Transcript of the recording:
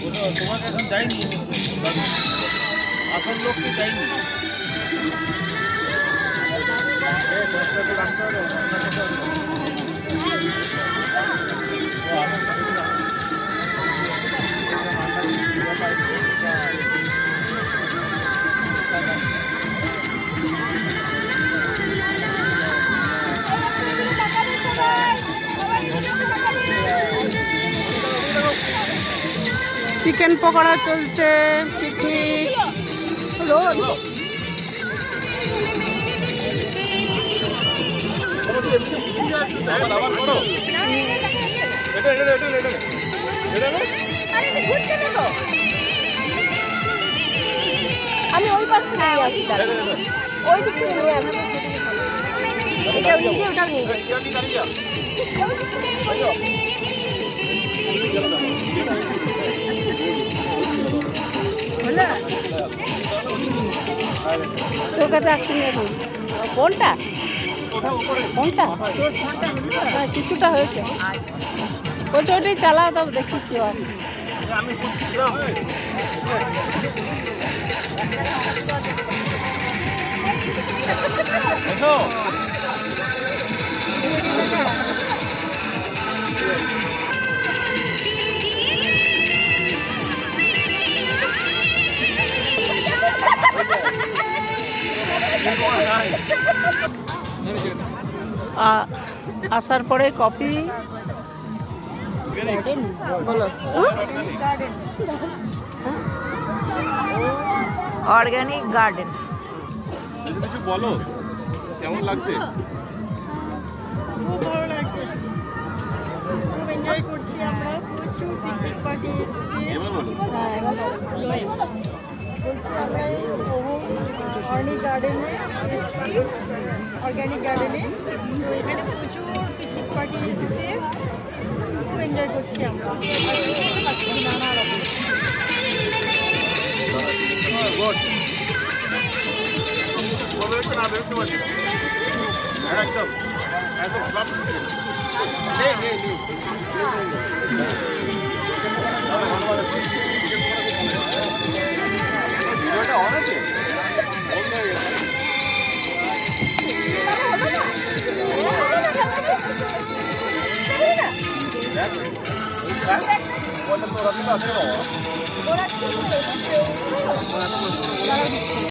তোমাকে এখন যায়নি, আসল লোককে যায়নি। চিকেন পকোড়া চলছে, পিকনিক রোল। আমি ওই পাশ থেকে নিয়ে আসি, ওই দিক থেকে নিয়ে আসি। এটাও নিয়ে যাই, ওটাও নিয়ে যাই। তোর কাছে আসেনি এখন। কোনটা কোনটা? হ্যাঁ, কিছুটা হয়েছে। বলছে ওটাই চালাও, তবে দেখি কি হয়। আসার পরে কফি বলো, অর্গানিক গার্ডেন। কিছু বলো, কেমন লাগছে? খুব ভালো লাগছে, খুব এনজয় করছি আমরা। প্রচুর পিকনিক পার্টি এসেছি। বলছি আমরা এই অর্গানিক গার্ডেনে এসেছি, অর্গানিক গার্ডেনে। তো এখানে প্রচুর পিকনিক পার্টি এসেছে, খুব এনজয় করছি আমরা। খাচ্ছি নানা রকম। একদম একদম সব ভিডিওটা অন আছে, বন্ধ হয়ে গেছে। ওটা তো ওরা তো আছে।